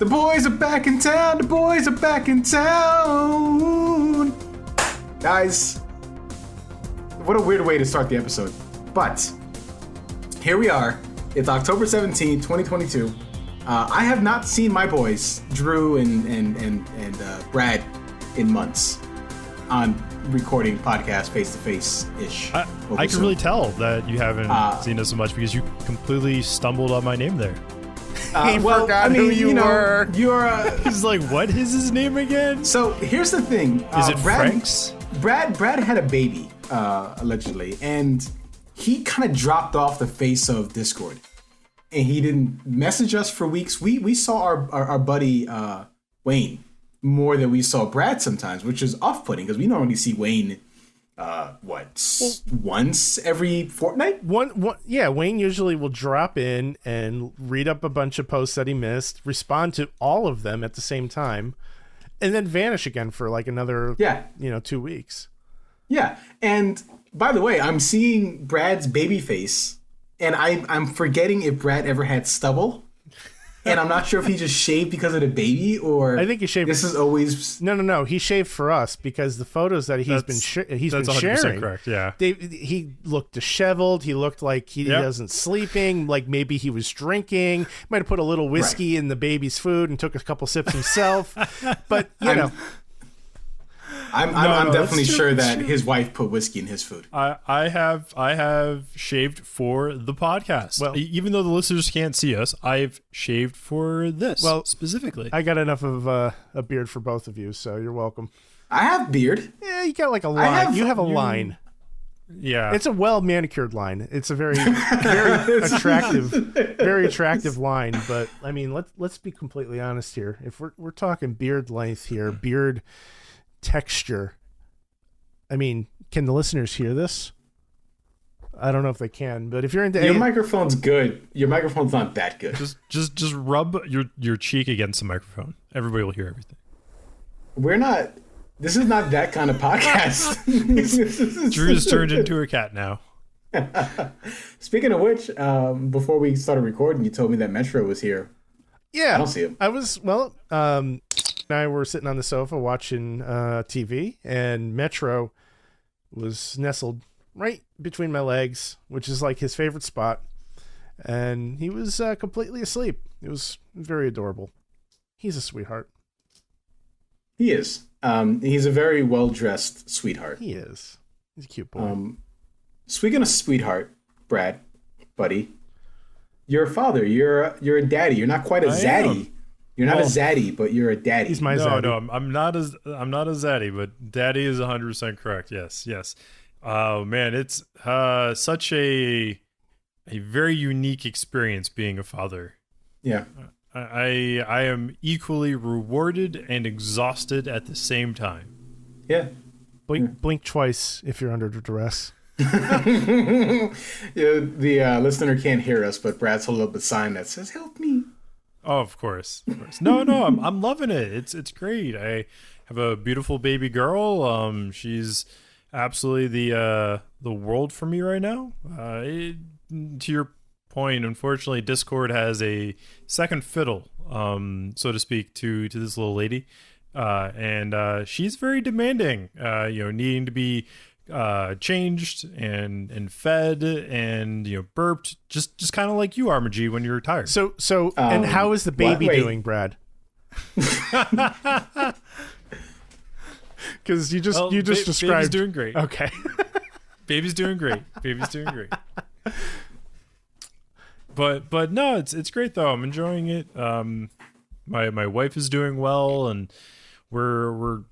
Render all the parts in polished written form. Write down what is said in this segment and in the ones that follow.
The boys are back in town. The boys are back in town. Guys, what a weird way to start the episode. But here we are. It's October 17, 2022. I have not seen my boys, Drew and Brad, in months on recording podcast face-to-face-ish. I can really tell that you haven't seen us so much because you completely stumbled on my name there. Who you were. You're. He's like, what is his name again? So here's the thing. Is it Frank's? Brad had a baby, allegedly, and he kind of dropped off the face of Discord, and he didn't message us for weeks. We saw our buddy Wayne more than we saw Brad sometimes, which is off-putting because we normally see Wayne once every fortnight? Wayne usually will drop in and read up a bunch of posts that he missed, respond to all of them at the same time, and then vanish again for like another 2 weeks. Yeah. And by the way, I'm seeing Brad's baby face, and I'm forgetting if Brad ever had stubble. And I'm not sure if he just shaved because of the baby, or I think he shaved. This is always no. He shaved for us because the photos that he's been sharing. Correct. Yeah. He looked disheveled. He looked like he wasn't sleeping. Like maybe he was drinking. Might have put a little whiskey in the baby's food and took a couple sips himself. But I'm definitely sure that his wife put whiskey in his food. I have shaved for the podcast. Well, even though the listeners can't see us, I've shaved for this specifically. I got enough of a beard for both of you, so you're welcome. I have beard. Yeah, you got like a line. You have a line. Yeah, it's a well manicured line. It's a very attractive line. But I mean, let's be completely honest here. If we're talking beard length here, beard texture. I mean, can the listeners hear this? I don't know if they can, but if you're into your microphone's good. Your microphone's not that good. Just rub your cheek against the microphone. Everybody will hear everything. This is not that kind of podcast. Drew's turned into a cat now. Speaking of which, before we started recording, you told me that Metro was here. Yeah, I don't see him. I were sitting on the sofa watching TV, and Metro was nestled right between my legs, which is like his favorite spot. And he was completely asleep. It was very adorable. He's a sweetheart. He is. He's a very well-dressed sweetheart. He is. He's a cute boy. Speaking of sweetheart, Brad, buddy, you're a father. You're a daddy. You're not quite a zaddy. You're not a zaddy, but you're a daddy. He's my zaddy. No, I'm not a zaddy, but daddy is 100% correct. Yes. Oh man, it's such a very unique experience being a father. Yeah. I am equally rewarded and exhausted at the same time. Yeah. Blink twice if you're under duress. The listener can't hear us, but Brad's holding up a sign that says "Help me." Oh, of course. No, I'm loving it. It's great. I have a beautiful baby girl. She's absolutely the world for me right now. To your point, unfortunately, Discord has a second fiddle, so to speak, to this little lady, and she's very demanding. Needing to be changed and fed and burped, just kind of like you are, Majeed, when you're tired. So and how is the baby doing, Brad? Because you just described. Baby's doing great. Okay. Baby's doing great. But no, it's great though. I'm enjoying it. My wife is doing well, and we're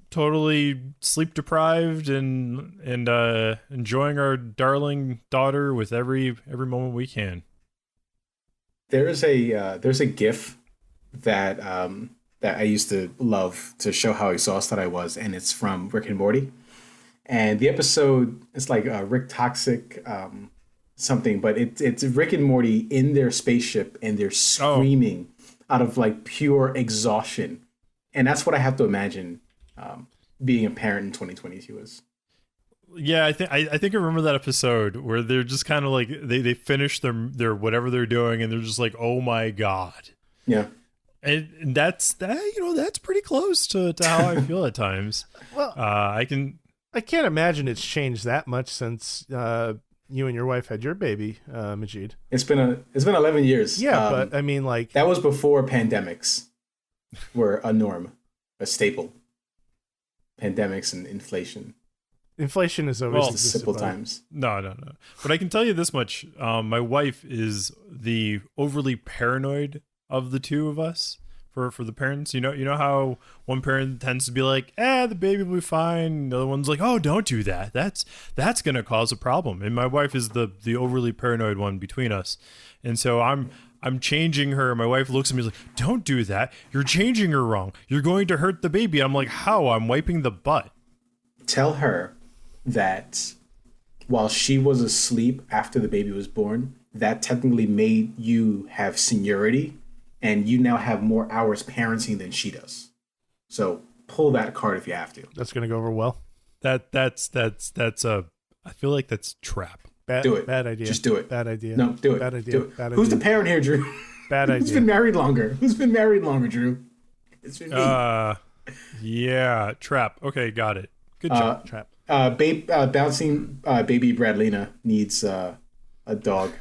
totally sleep deprived and enjoying our darling daughter with every moment we can. There's a GIF that I used to love to show how exhausted I was, and it's from Rick and Morty. And the episode is like Rick Toxic something, but it's Rick and Morty in their spaceship, and they're screaming out of like pure exhaustion. And that's what I have to imagine being a parent in 2022 is. Yeah, I think I remember that episode where they're just kind of like they finish their whatever they're doing, and they're just like, oh my god. Yeah. And that's pretty close to how I feel at times. Well, I can't imagine it's changed that much since you and your wife had your baby, Majeed. It's been 11 years. Yeah, but I mean, like, that was before pandemics were a norm, a staple. Pandemics and inflation. Inflation is always the simple times. No. But I can tell you this much: my wife is the overly paranoid of the two of us. For the parents, you know how one parent tends to be like, the baby will be fine. The other one's like, oh, don't do that. That's gonna cause a problem. And my wife is the overly paranoid one between us. And so I'm changing her. My wife looks at me like, don't do that. You're changing her wrong. You're going to hurt the baby. I'm like, how? I'm wiping the butt. Tell her that while she was asleep after the baby was born, that technically made you have seniority. And you now have more hours parenting than she does. So pull that card if you have to. That's going to go over well. That's I feel like that's trap. Do it. Bad idea. Just do it. Bad idea. No, do it. Bad idea. Do it. Bad Who's idea. the parent here, Drew? Bad idea. Who's been married longer? Drew? It's been me. Yeah, trap. Okay, got it. Good job, trap. Bouncing baby Bradlina needs a dog.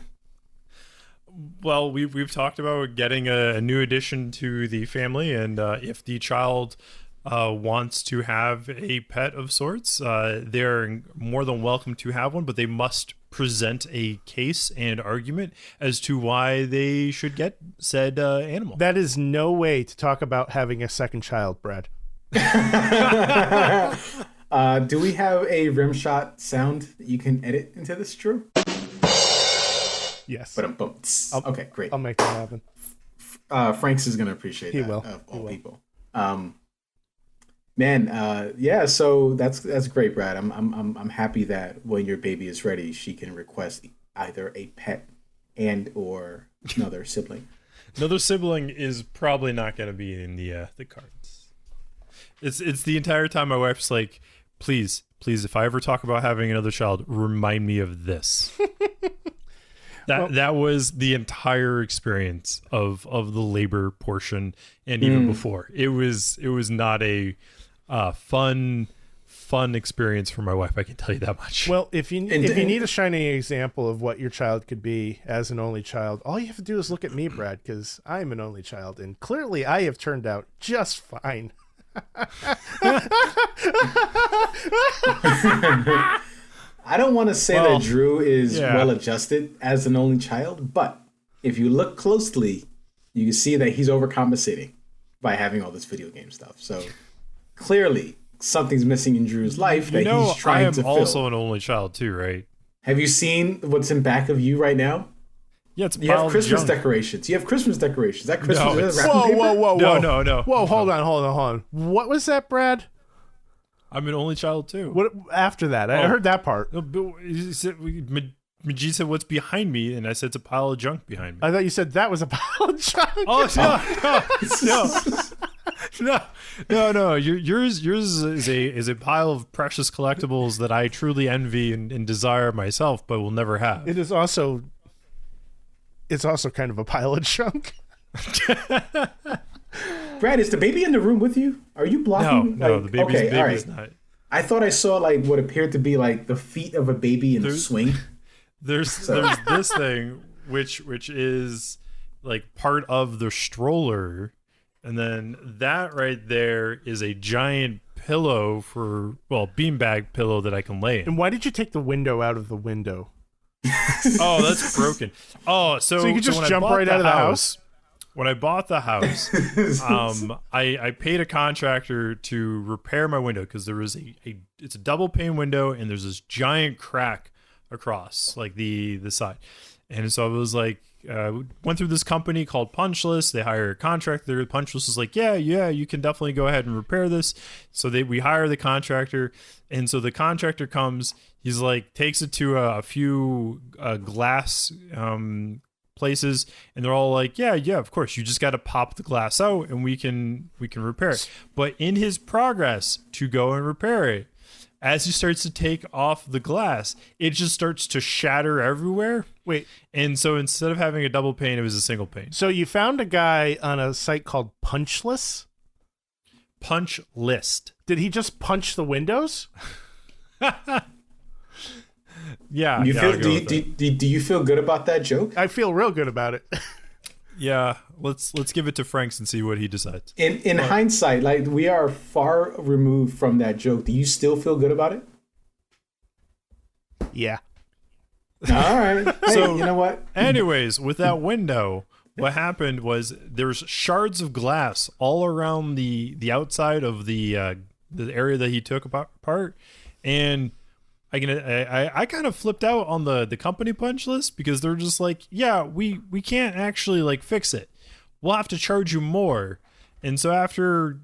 Well, we've talked about getting a new addition to the family, and if the child wants to have a pet of sorts, they're more than welcome to have one, but they must present a case and argument as to why they should get said animal. That is no way to talk about having a second child, Brad. Do we have a rim shot sound that you can edit into this, Drew? Yes. But okay, great. I'll make that happen. Franks is gonna appreciate that. Will. Of all people. Yeah. So that's great, Brad. I'm happy that when your baby is ready, she can request either a pet and or another sibling. Another sibling is probably not going to be in the cards. It's the entire time my wife's like, please, if I ever talk about having another child, remind me of this. That was the entire experience of the labor portion, and even before. It was not a fun experience for my wife. I can tell you that much. Well, if you need a shining example of what your child could be as an only child, all you have to do is look at me, Brad, because I'm an only child, and clearly I have turned out just fine. I don't want to say that Drew is well adjusted as an only child, but if you look closely, you can see that he's overcompensating by having all this video game stuff. So clearly, something's missing in Drew's life that he's trying to fill. I am also an only child too, right? Have you seen what's in back of you right now? Yeah, it's you have Christmas decorations. You have Christmas decorations. That Christmas whoa. No. Whoa, hold on. What was that, Brad? I'm an only child too. What after that? I heard that part. Majeed said, "What's behind me?" And I said, "It's a pile of junk behind me." I thought you said that was a pile of junk. Oh no. Yours is a pile of precious collectibles that I truly envy and desire myself, but will never have. It's also kind of a pile of junk. Brad, is the baby in the room with you? Are you blocking? No, the baby's not. I thought I saw like what appeared to be like the feet of a baby in a swing. There's this thing which is like part of the stroller, and then that right there is a giant pillow beanbag pillow that I can lay in. And why did you take the window out of the window? Oh, that's broken. Oh, so you could just jump right out of the house? When I bought the house, I paid a contractor to repair my window because there was it's a double pane window and there's this giant crack across like the side. And so I was like, went through this company called Punchless. They hired a contractor. Punchless was like, yeah, you can definitely go ahead and repair this. So we hire the contractor. And so the contractor comes, he's like, takes it to a few glass places, and they're all like, yeah, of course, you just got to pop the glass out and we can repair it. But in his progress to go and repair it, as he starts to take off the glass, it just starts to shatter everywhere. Wait, And so instead of having a double pane, it was a single pane. so you found a guy on a site called Punchless? Punch list. Did he just punch the windows? Yeah. You yeah, feel? I'll go Do with that. do you feel good about that joke? I feel real good about it. Yeah, let's give it to Franks and see what he decides. In hindsight, like we are far removed from that joke. Do you still feel good about it? Yeah. All right. Hey, So- you know what? Anyways, with that window, what happened was there's shards of glass all around the outside of the area that he took apart, and I kind of flipped out on the company punch list because they're just like, yeah, we can't actually like fix it. We'll have to charge you more. And so after,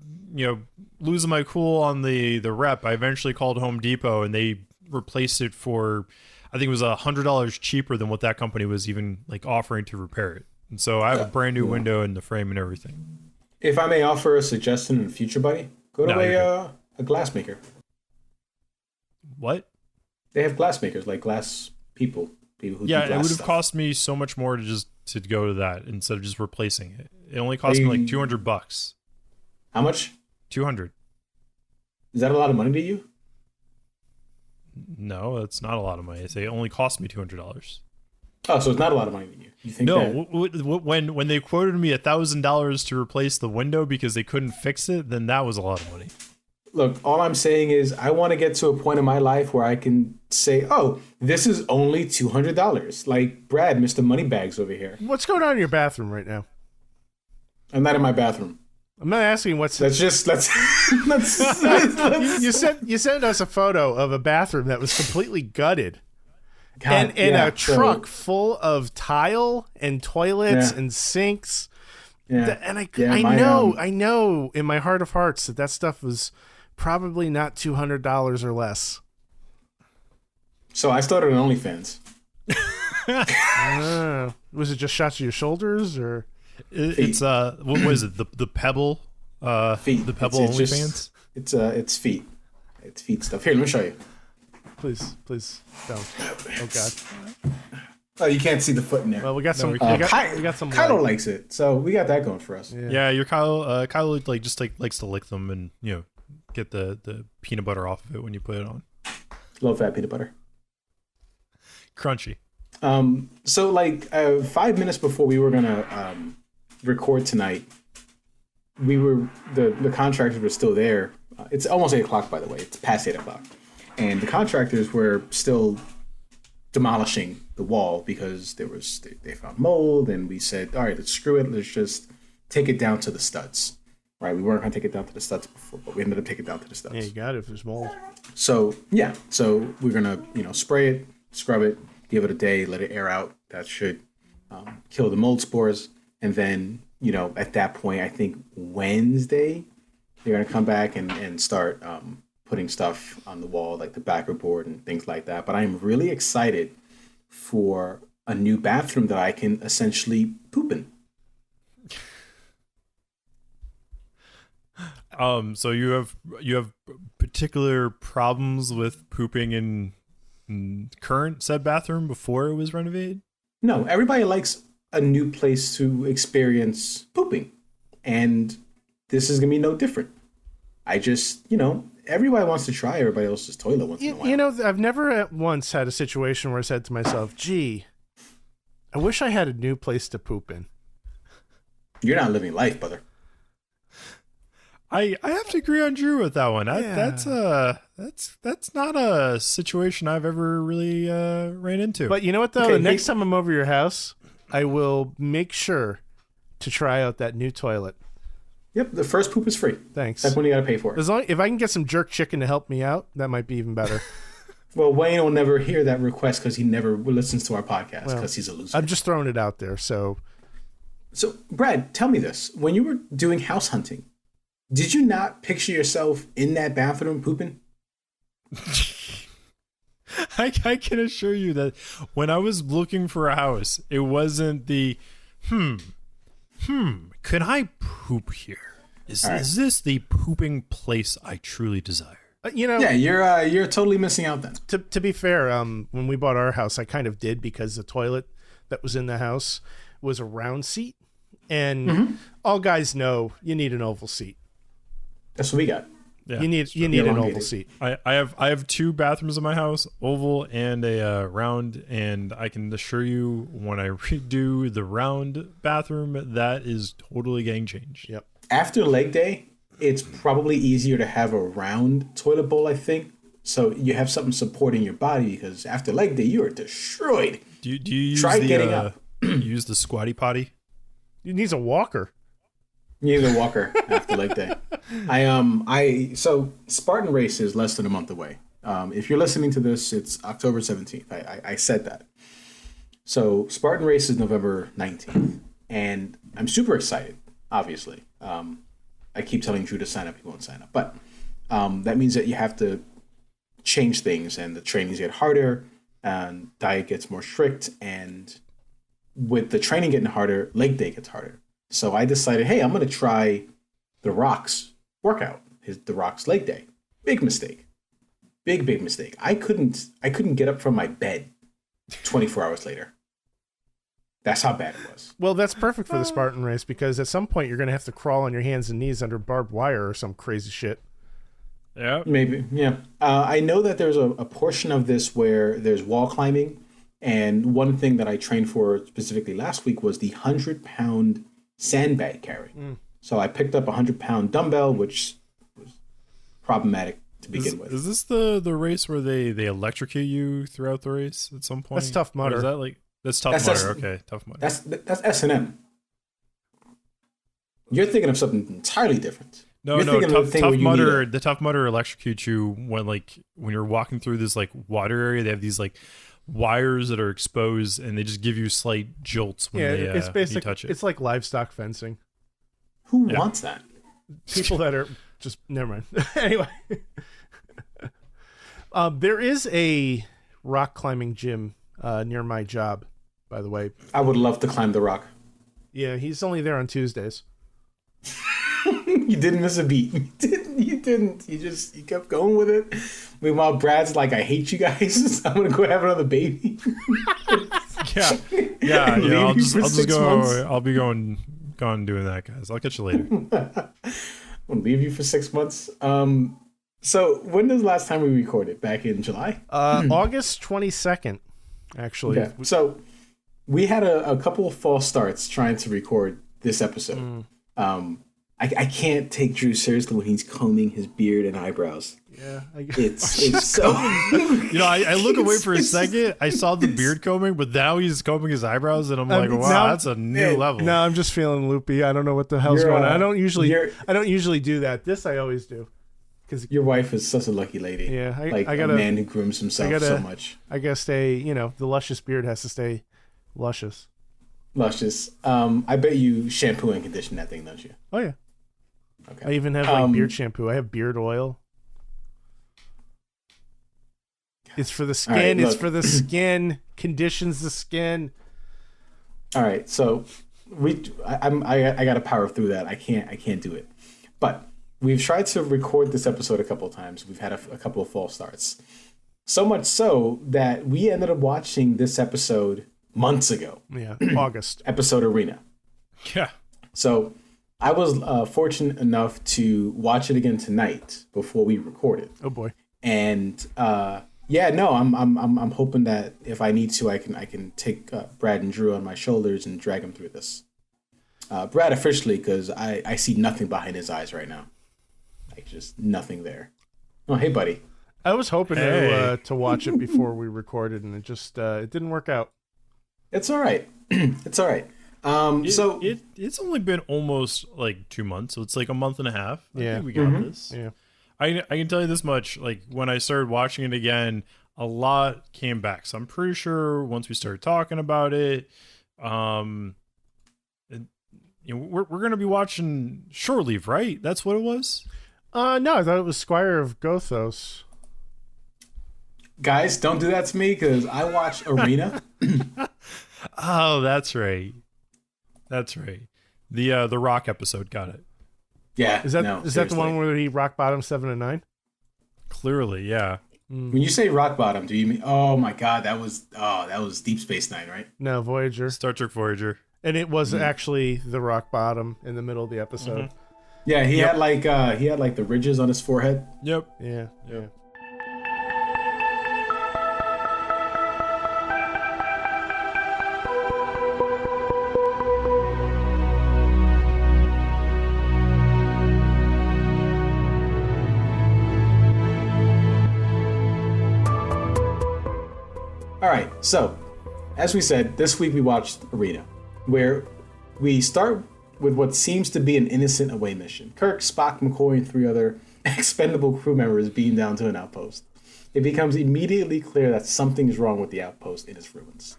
losing my cool on the rep, I eventually called Home Depot and they replaced it for, I think it was $100 cheaper than what that company was even like offering to repair it. And so I have a brand new window in the frame and everything. If I may offer a suggestion in the future, buddy, go to No, you're a glass maker. What? They have glass makers, like glass people who do Yeah, glass it would have stuff. cost me so much more to go to that instead of just replacing it. It only cost me like $200. How much? 200. Is that a lot of money to you? No, that's not a lot of money. It only cost me $200. Oh, so it's not a lot of money to you. You think No, that? when they quoted me $1,000 to replace the window because they couldn't fix it, then that was a lot of money. Look, all I'm saying is I want to get to a point in my life where I can say, oh, this is only $200. Like Brad, Mr. Moneybags over here. What's going on in your bathroom right now? I'm not in my bathroom. I'm not asking what's. Let's You sent us a photo of a bathroom that was completely gutted. God, And yeah, a truck full of tile and toilets and sinks. And I know in my heart of hearts that stuff was probably not $200 or less. So I started an OnlyFans. Was it just shots of your shoulders or? It's what was it? The Pebble Feet. the Pebble It's OnlyFans? It's feet. It's feet stuff. Here, let me show you. Please don't. Oh God. Oh, you can't see the foot in there. Well, we got some. we We can't. got some. Kylo light. likes it, so we got that going for us. Yeah, your Kyle likes to lick them and get the peanut butter off of it when you put it on. Low fat peanut butter. Crunchy. So like 5 minutes before we were gonna record tonight, the contractors were still there. It's almost 8:00, by the way. It's past 8:00, and the contractors were still demolishing the wall because they found mold, and we said, all right, let's screw it. Let's just take it down to the studs. Right? We weren't gonna take it down to the studs before, but we ended up taking it down to the studs. Yeah, you got it. If there's mold. So we're gonna spray it, scrub it, give it a day, let it air out. That should kill the mold spores, and then at that point, I think Wednesday they're gonna come back and start putting stuff on the wall, like the backer board and things like that. But I'm really excited for a new bathroom that I can essentially poop in. So you have particular problems with pooping in current said bathroom before it was renovated? No, everybody likes a new place to experience pooping, and this is gonna be no different. I just, everybody wants to try everybody else's toilet once in a while. I've never at once had a situation where I said to myself, "Gee, I wish I had a new place to poop in." You're not living life, brother. I have to agree on Drew with that one. That's not a situation I've ever really ran into. But you know what though? Okay, The next time I'm over your house, I will make sure to try out that new toilet. Yep, the first poop is free. Thanks. That's when you gotta pay for it. If I can get some jerk chicken to help me out, that might be even better. Well, Wayne will never hear that request because he never listens to our podcast because he's a loser. I'm just throwing it out there. So Brad, tell me this. When you were doing house hunting, did you not picture yourself in that bathroom pooping? I can assure you that when I was looking for a house, it wasn't the could I poop here? Is this the pooping place I truly desire? Yeah, you're totally missing out then. To be fair, when we bought our house, I kind of did because the toilet that was in the house was a round seat, and all guys know you need an oval seat. That's what we got. Yeah, you need an oval elongated. seat. I have two bathrooms in my house, oval and a round, and I can assure you when I redo the round bathroom, that is totally getting changed. Yep. After leg day, it's probably easier to have a round toilet bowl, I think. So you have something supporting your body, because after leg day, you are destroyed. Do you use Try getting up. use the squatty potty? He needs a walker. You need a walker after leg day. So Spartan Race is less than a month away. If you're listening to this, it's October 17th. I said that. So Spartan Race is November 19th, and I'm super excited. Obviously, I keep telling Drew to sign up. He won't sign up, but that means that you have to change things, and the trainings get harder, and diet gets more strict, and with the training getting harder, leg day gets harder. So I decided, hey, I'm going to try The Rock's workout, The Rock's leg day. Big mistake. Big mistake. I couldn't get up from my bed 24 hours later. That's how bad it was. Well, that's perfect for the Spartan Race, because at some point you're going to have to crawl on your hands and knees under barbed wire or some crazy shit. Yeah. Maybe, yeah. I know that there's a portion of this where there's wall climbing, and one thing that I trained for specifically last week was the 100-pound sandbag carry. So I picked up a 100-pound dumbbell, which was problematic to begin with. Is this the race where they electrocute you throughout the race at some point? That's Tough Mudder. Or is that that's Tough Mudder? Okay, Tough Mudder. That's S&M. You're thinking of something entirely different. No, You're thinking of the thing where you need the Tough Mudder electrocutes you when you're walking through this water area. They have these wires that are exposed, and they just give you slight jolts when it's basically you touch it. It's like livestock fencing. Who wants that? People that are just never mind. Anyway, there is a rock climbing gym near my job, by the way. I would love to climb the rock. Yeah, he's only there on Tuesdays. You didn't miss a beat. You didn't. You kept going with it. Meanwhile, Brad's like, I hate you guys. I'm gonna go have another baby. yeah. I'll just go. Months. I'll be going doing that, guys. I'll catch you later. I'll leave you for 6 months. So when was the last time we recorded? Back in July? August 22nd, actually. Okay. So we had a couple of false starts trying to record this episode. I can't take Drew seriously when he's combing his beard and eyebrows. Yeah, it's so. I look away for a second. I saw the beard combing, but now he's combing his eyebrows, and I'm like, wow, that's a new level. No, I'm just feeling loopy. I don't know what the hell's going on. I don't usually do that. This I always do. Because your wife is such a lucky lady. Yeah, I gotta, a man who grooms himself so much. I gotta stay. The luscious beard has to stay luscious. Luscious. I bet you shampoo and condition that thing, don't you? Oh yeah. Okay. I even have beard shampoo. I have beard oil. It's for the skin. Right, it's for the skin. Conditions the skin. All right. So I got to power through that. I can't do it. But we've tried to record this episode a couple of times. We've had a couple of false starts. So much so that we ended up watching this episode months ago. Yeah, August. Episode Arena. Yeah. So I was fortunate enough to watch it again tonight before we recorded. Oh boy! And I'm hoping that if I need to, I can take Brad and Drew on my shoulders and drag him through this. Brad officially, because I see nothing behind his eyes right now, like just nothing there. Oh, hey, buddy. I was hoping to watch it before we recorded, and it didn't work out. It's all right. It's all right. It's only been almost 2 months, so it's a month and a half. I think we got this. Yeah. I can tell you this much, when I started watching it again, a lot came back. So I'm pretty sure once we started talking about it, we're going to be watching Shore Leave, right? That's what it was? No, I thought it was Squire of Gothos. Guys, don't do that to me, because I watched Arena. Oh, that's right. That's right. The Rock episode, got it. Yeah. Is that the one where he rock bottom 7 and 9? Clearly, yeah. When you say rock bottom, do you mean? Oh my God, that was Deep Space Nine, right? No, Voyager. Star Trek Voyager. And it was actually the rock bottom in the middle of the episode. Yeah, he had like the ridges on his forehead. Yep. Yeah. All right, so as we said, this week we watched Arena, where we start with what seems to be an innocent away mission. Kirk, Spock, McCoy, and 3 other expendable crew members beam down to an outpost. It becomes immediately clear that something is wrong with the outpost in its ruins.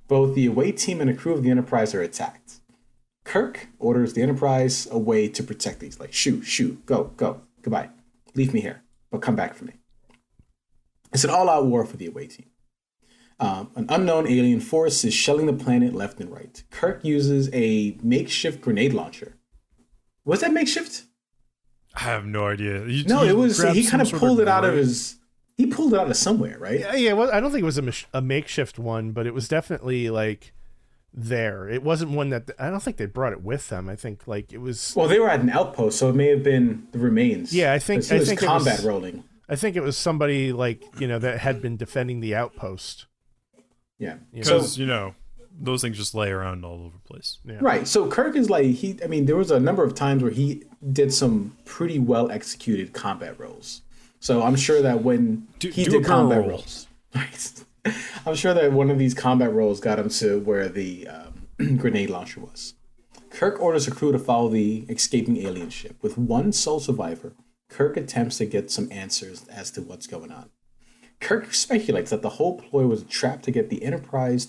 Both the away team and the crew of the Enterprise are attacked. Kirk orders the Enterprise away to protect these. Like, shoot, go, goodbye. Leave me here, but come back for me. It's an all-out war for the away team. An unknown alien force is shelling the planet left and right. Kirk uses a makeshift grenade launcher. Was that makeshift? I have no idea. It was. He kind of pulled it out of his. He pulled it out of somewhere, right? Yeah. Well, I don't think it was a makeshift one, but it was definitely like there. It wasn't one that I don't think they brought it with them. I think like it was. Well, they were at an outpost, so it may have been the remains. Yeah, I think it was combat rolling. I think it was somebody like that had been defending the outpost. Yeah, because those things just lay around all over the place. Yeah. Right. So Kirk is like there was a number of times where he did some pretty well executed combat roles. So I'm sure that when he did combat roles, right? I'm sure that one of these combat roles got him to where the grenade launcher was. Kirk orders a crew to follow the escaping alien ship. With one sole survivor, Kirk attempts to get some answers as to what's going on. Kirk speculates that the whole ploy was a trap to get the Enterprise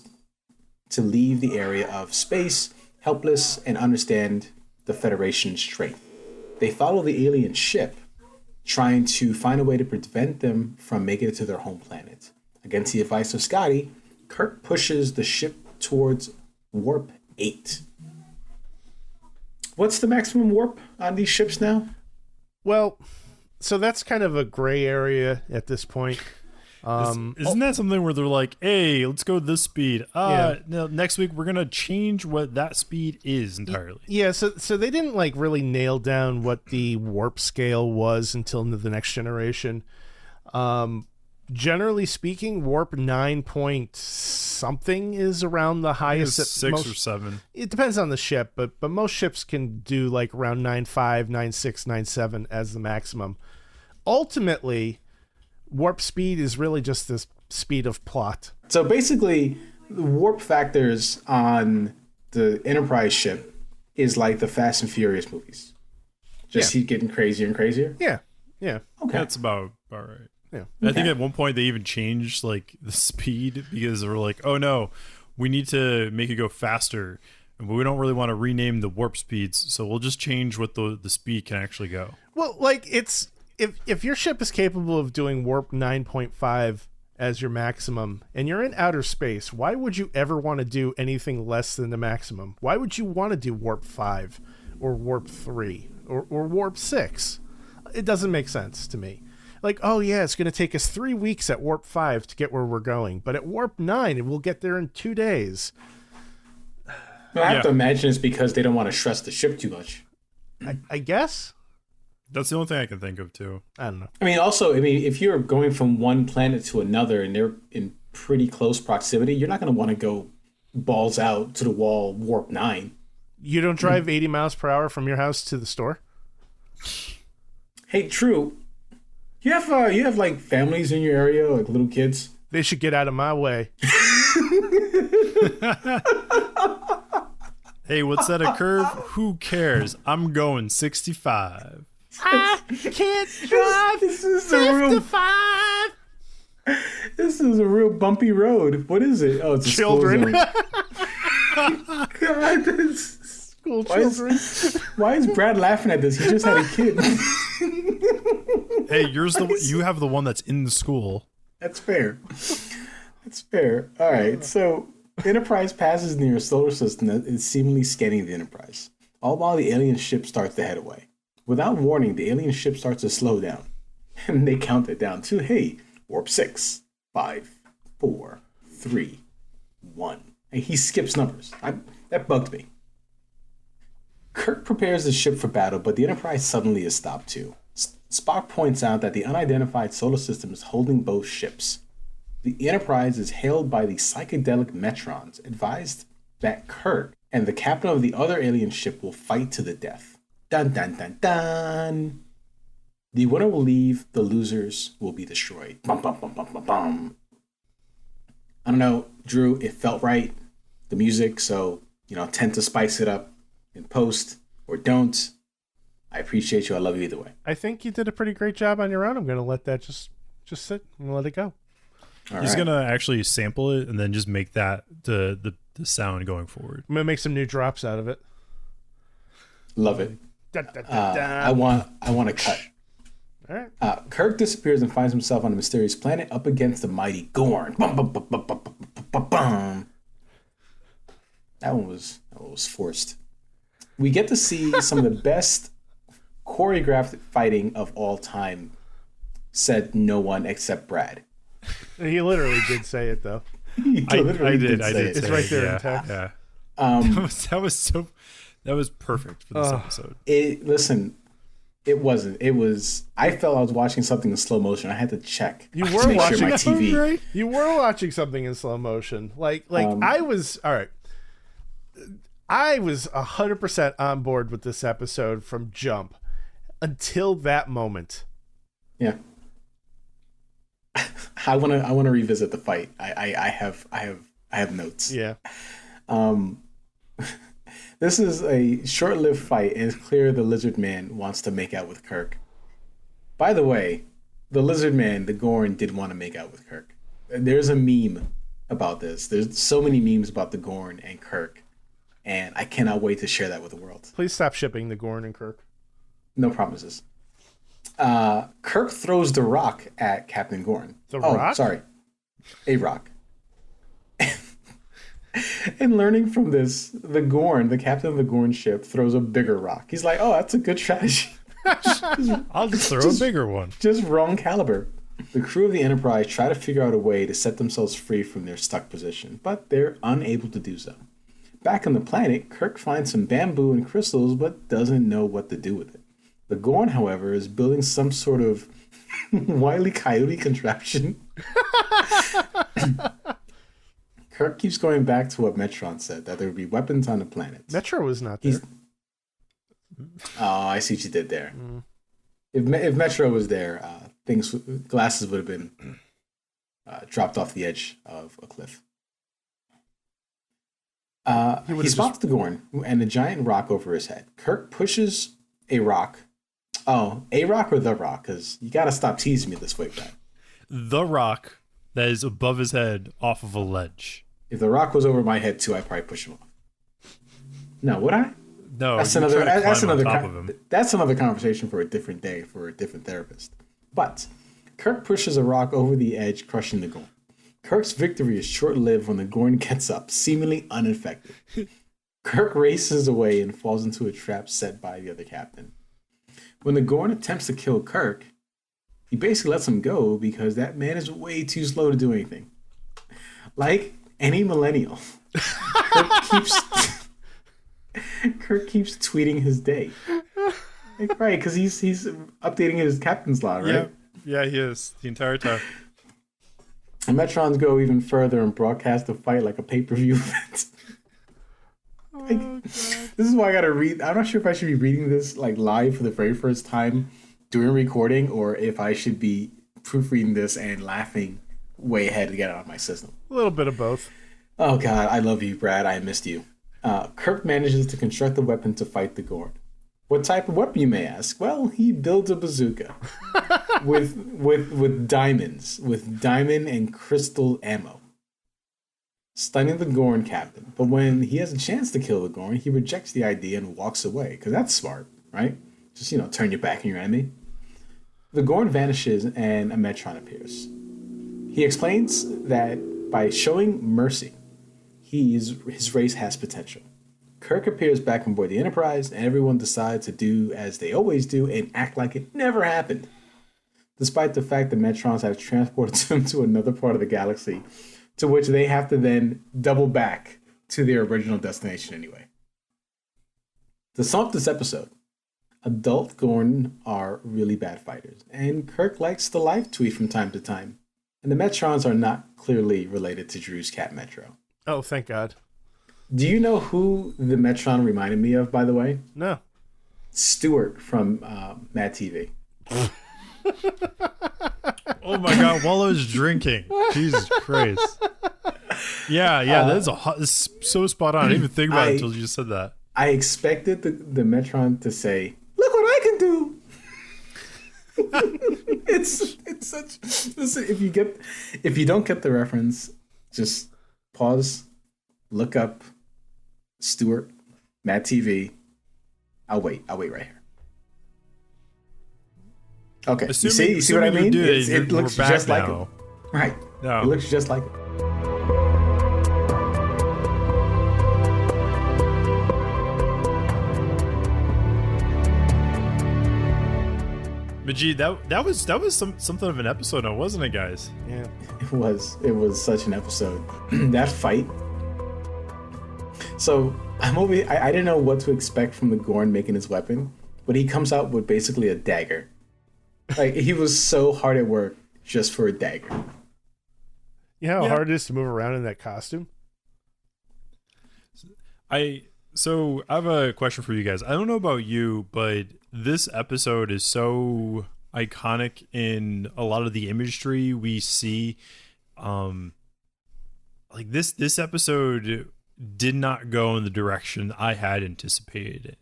to leave the area of space, helpless, and understand the Federation's strength. They follow the alien ship, trying to find a way to prevent them from making it to their home planet. Against the advice of Scotty, Kirk pushes the ship towards warp 8. What's the maximum warp on these ships now? Well, so that's kind of a gray area at this point. Isn't that something where they're like, hey, let's go this speed? No, next week we're going to change what that speed is entirely. Yeah, so they didn't like really nail down what the warp scale was until the next generation. Generally speaking, warp 9 point something is around the highest. 6 or 7. It depends on the ship, but most ships can do like around 9.5, 9.6, 9.7 as the maximum. Ultimately, warp speed is really just the speed of plot. So basically, the warp factors on the Enterprise ship is like the Fast and Furious movies. Just keep getting crazier and crazier? Yeah. Okay. That's about right. Yeah. I think at one point they even changed like the speed because they were like, oh no, we need to make it go faster. But we don't really want to rename the warp speeds, so we'll just change what the speed can actually go. Well, like it's if your ship is capable of doing warp 9.5 as your maximum and you're in outer space, why would you ever want to do anything less than the maximum? Why would you want to do warp 5 or warp 3 or warp 6? It doesn't make sense to me. Like, oh yeah, it's going to take us 3 weeks at warp 5 to get where we're going, but at warp 9 we'll get there in 2 days. I have to imagine it's because they don't want to stress the ship too much. I guess. That's the only thing I can think of too. I don't know. If you're going from one planet to another and they're in pretty close proximity, you're not going to want to go balls out to the wall warp 9. You don't drive 80 miles per hour from your house to the store? Hey, True, you have like families in your area, like little kids? They should get out of my way. Hey, what's that, a curve? Who cares? I'm going 65. I can't drive 55. This is a real bumpy road. What is it? Oh, it's a Children. School zone. God, School children. Why is Brad laughing at this? He just had a kid. Hey, you have the one that's in the school. That's fair. All right, so Enterprise passes near a solar system that is seemingly scanning the Enterprise. All while the alien ship starts to head away. Without warning, the alien ship starts to slow down. And they count it down to, hey, warp 6, 5, 4, 3, 1. And he skips numbers. That bugged me. Kirk prepares the ship for battle, but the Enterprise suddenly is stopped too. Spock points out that the unidentified solar system is holding both ships. The Enterprise is hailed by the psychedelic Metrons, advised that Kirk and the captain of the other alien ship will fight to the death. Dun dun dun dun! The winner will leave, the losers will be destroyed. Bum, bum, bum, bum, bum, bum. I don't know, Drew, it felt right. The music, so, tend to spice it up in post or don't. I appreciate you. I love you either way. I think you did a pretty great job on your own. I'm going to let that just sit and let it go. He's going to actually sample it and then just make that the sound going forward. I'm going to make some new drops out of it. Love it. Dun, dun, dun, dun. I want to cut. All right. Kirk disappears and finds himself on a mysterious planet up against the mighty Gorn. Bum, bum, bum, bum, bum, bum, bum, bum. That one was forced. We get to see some of the best choreographed fighting of all time, said no one except Brad. He literally did say it, though. I did. It's right there in text. Yeah. That was perfect for this episode. It wasn't. It was. I felt I was watching something in slow motion. I had to check. You were watching my TV. Right? You were watching something in slow motion. I was. All right. I was 100% on board with this episode from jump until that moment. Yeah. I want to revisit the fight. I have notes. Yeah. This is a short-lived fight, and it's clear the Lizard Man wants to make out with Kirk. By the way, the Lizard Man, the Gorn, did want to make out with Kirk. There's a meme about this. There's so many memes about the Gorn and Kirk, and I cannot wait to share that with the world. Please stop shipping the Gorn and Kirk. No promises. Kirk throws the rock at Captain Gorn. Rock? Sorry. A rock. And learning from this, the Gorn, the captain of the Gorn ship, throws a bigger rock. He's like, oh, that's a good strategy. I'll just throw a bigger one. Just wrong caliber. The crew of the Enterprise try to figure out a way to set themselves free from their stuck position, but they're unable to do so. Back on the planet, Kirk finds some bamboo and crystals, but doesn't know what to do with it. The Gorn, however, is building some sort of Wile E. Coyote contraption. Kirk keeps going back to what Metron said, that there would be weapons on the planet. Metro was not there. Oh, I see what you did there. If Metro was there, glasses would have been dropped off the edge of a cliff. He spots the Gorn and a giant rock over his head. Kirk pushes a rock. Oh, a rock or the rock? Because you got to stop teasing me this way, Brad. The rock that is above his head off of a ledge. If the rock was over my head too, I'd probably push him off. No, would I? No, that's another conversation for a different day for a different therapist. But Kirk pushes a rock over the edge, crushing the Gorn. Kirk's victory is short-lived when the Gorn gets up, seemingly unaffected. Kirk races away and falls into a trap set by the other captain. When the Gorn attempts to kill Kirk, he basically lets him go because that man is way too slow to do anything. Like any millennial, Kirk keeps tweeting his day. Like, right, because he's updating his captain's log, right? Yeah, he is the entire time. And Metrons go even further and broadcast the fight like a pay-per-view event. This is why I gotta read. I'm not sure if I should be reading this like live for the very first time during recording, or if I should be proofreading this and laughing way ahead to get it out of my system. A little bit of both. Oh God, I love you, Brad. I missed you. Kirk manages to construct a weapon to fight the Gorn. What type of weapon, you may ask? Well, he builds a bazooka with diamonds, with diamond and crystal ammo, stunning the Gorn captain. But when he has a chance to kill the Gorn, he rejects the idea and walks away, because that's smart, right? Just, turn your back on your enemy. The Gorn vanishes and a Metron appears. He explains that by showing mercy, his race has potential. Kirk appears back on board the Enterprise, and everyone decides to do as they always do and act like it never happened. despite the fact that Metrons have transported them to another part of the galaxy, to which they have to then double back to their original destination anyway. To sum up this episode, adult Gorn are really bad fighters, and Kirk likes the live tweet from time to time. And the Metrons are not clearly related to Drew's cat Metro. Oh, thank God. Do you know who the Metron reminded me of, by the way? No. Stewart from Mad TV. Oh my God! While I was drinking, Jesus Christ. Yeah, that's so spot on. I didn't even think about it until you just said that. I expected the Metron to say, "Look what I can do." it's such. Listen, if you don't get the reference, just pause, look up Stewart, Mad TV. I'll wait right here. Okay, you see what I mean? It looks just like it. Right. No. It looks just like it. Majeed, that was something of an episode, now, wasn't it, guys? Yeah, it was such an episode. That fight. So I didn't know what to expect from the Gorn making his weapon, but he comes out with basically a dagger. Like, he was so hard at work just for a dagger. You know how hard it is to move around in that costume? I have a question for you guys. I don't know about you, but this episode is so iconic in a lot of the imagery we see. Like this episode did not go in the direction I had anticipated it.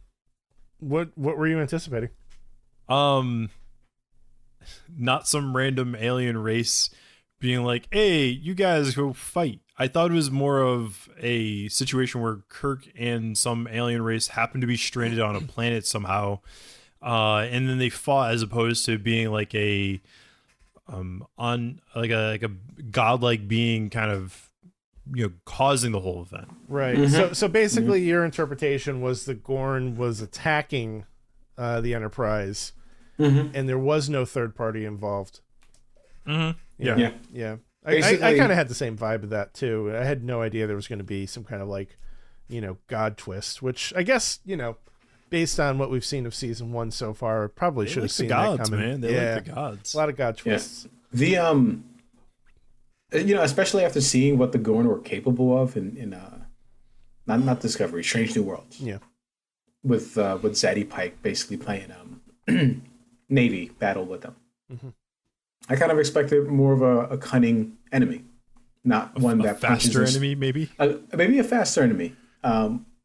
What were you anticipating? Not some random alien race being like, "Hey, you guys go fight." I thought it was more of a situation where Kirk and some alien race happened to be stranded on a planet somehow, and then they fought, as opposed to being like a godlike being kind of, causing the whole event. Right. Mm-hmm. So basically, your interpretation was the Gorn was attacking the Enterprise, and there was no third party involved. Mm-hmm. Yeah. I kind of had the same vibe of that too. I had no idea there was going to be some kind of God twist, which I guess, based on what we've seen of season 1 so far, probably should have seen gods, that coming. Man. They like the gods. A lot of god twists. Yeah. The especially after seeing what the Gorn were capable of in not Discovery, Strange New Worlds. Yeah. With Zaddy Pike basically playing Navy battle with them. Mm-hmm. I kind of expected more of a cunning enemy, not one that faster enemy, maybe. Maybe a faster enemy.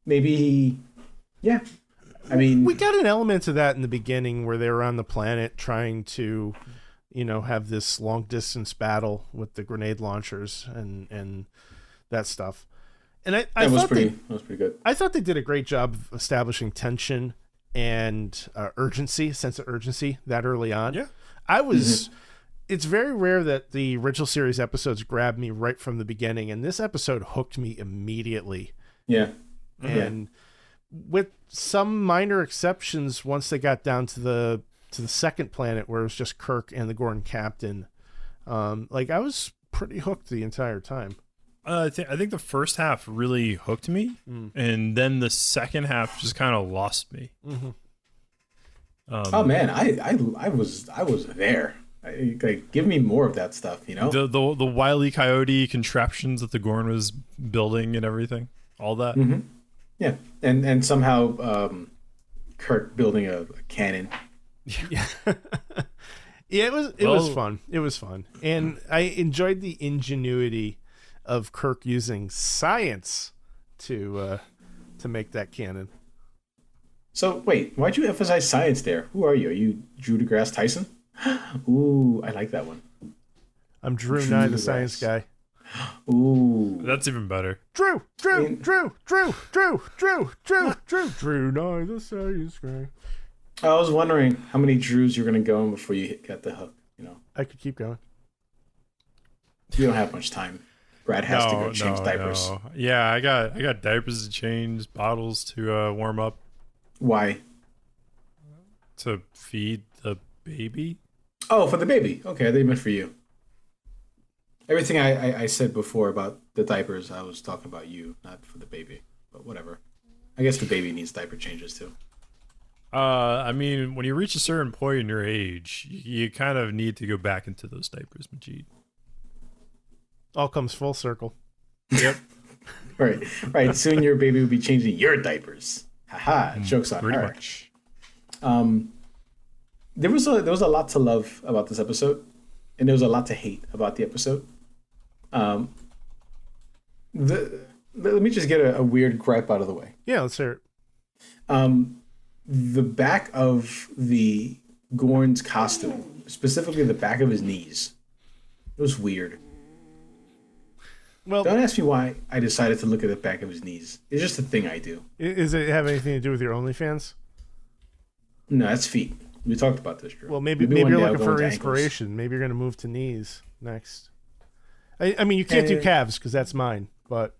Maybe, yeah. I mean, we got an element of that in the beginning where they were on the planet trying to, have this long distance battle with the grenade launchers and that stuff. And that was pretty good. I thought they did a great job of establishing tension and sense of urgency that early on. Yeah, I was. Mm-hmm. It's very rare that the original series episodes grab me right from the beginning, and this episode hooked me immediately. Yeah. And with some minor exceptions, once they got down to the second planet where it was just Kirk and the Gorn captain, I was pretty hooked the entire time. I think the first half really hooked me, and then the second half just kind of lost me. Mm-hmm. Oh man, I was there. Give me more of that stuff, The Wile E. Coyote contraptions that the Gorn was building and everything, all that. Mm-hmm. Yeah, and somehow Kirk building a cannon. Yeah, it was fun. It was fun, and I enjoyed the ingenuity of Kirk using science to make that cannon. So wait, why'd you emphasize science there? Who are you? Are you Drew deGrasse Tyson? Ooh, I like that one. I'm Drew Nye, the science guy. Ooh, that's even better. Drew Nye, the science guy. I was wondering how many Drews you're gonna go in before you got the hook. I could keep going. You don't have much time. Brad has to go change diapers. No. Yeah, I got diapers to change, bottles to warm up. Why? To feed the baby. Oh, for the baby. Okay, they meant for you. Everything I said before about the diapers, I was talking about you, not for the baby. But whatever. I guess the baby needs diaper changes too. I mean, when you reach a certain point in your age, you kind of need to go back into those diapers, Majeed. All comes full circle. Yep. Right, right. Soon your baby will be changing your diapers. Haha, jokes on Pretty her. much. There was a lot to love about this episode, and there was a lot to hate about the episode. Let me just get a weird gripe out of the way. Yeah, let's hear it. The back of the Gorn's costume, specifically the back of his knees, it was weird. Well, Don't ask me why I decided to look at the back of his knees. It's just a thing I do. Is it have anything to do with your OnlyFans? No, that's feet. We talked about this, Drew. Well, maybe one you're day I'll looking go for into inspiration. ankles. Maybe you're going to move to knees next. I mean, you can't do calves because that's mine. But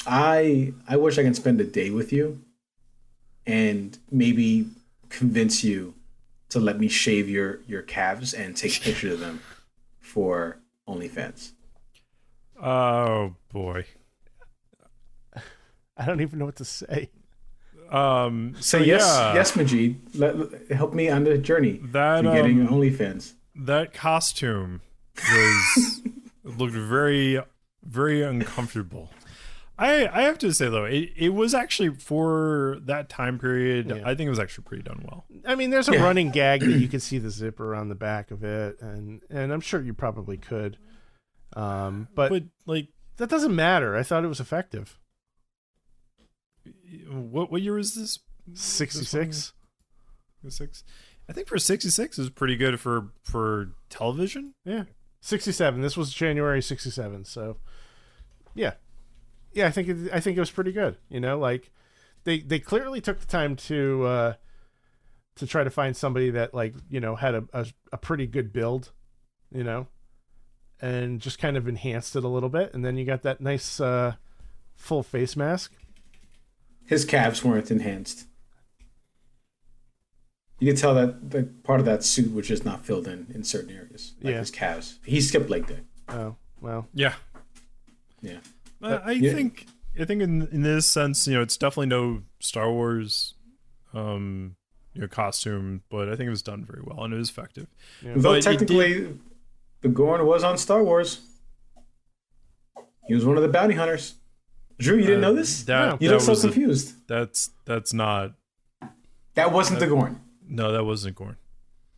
I wish I can spend a day with you and maybe convince you to let me shave your calves and take pictures of them for OnlyFans. Oh boy. I don't even know what to say. Say yes, yeah, yes, Majeed. Help me on the journey that to getting OnlyFans. that costume was looked very, very uncomfortable. I have to say though, it was actually for that time period. Yeah. I think it was actually pretty done well. I mean, there's a running gag that you can see the zipper on the back of it, and I'm sure you probably could. But like, that doesn't matter. I thought it was effective. what year was this? 66. 66. I think for 66 is pretty good for television. Yeah. 67. This was January 67. So, yeah. Yeah, I think it was pretty good. You know, like they clearly took the time to try to find somebody that, like, you know, had a pretty good build, you know, and just kind of enhanced it a little bit, and then you got that nice full face mask. His calves weren't enhanced. You could tell that the part of that suit was just not filled in certain areas, like his calves. He skipped leg day. Oh, well. Yeah. Yeah. I think in this sense, you know, it's definitely no Star Wars costume, but I think it was done very well and it was effective. Yeah. Though technically the Gorn was on Star Wars. He was one of the bounty hunters. Drew, you didn't know this? You look so confused. That's not. That wasn't the Gorn. No, that wasn't Gorn.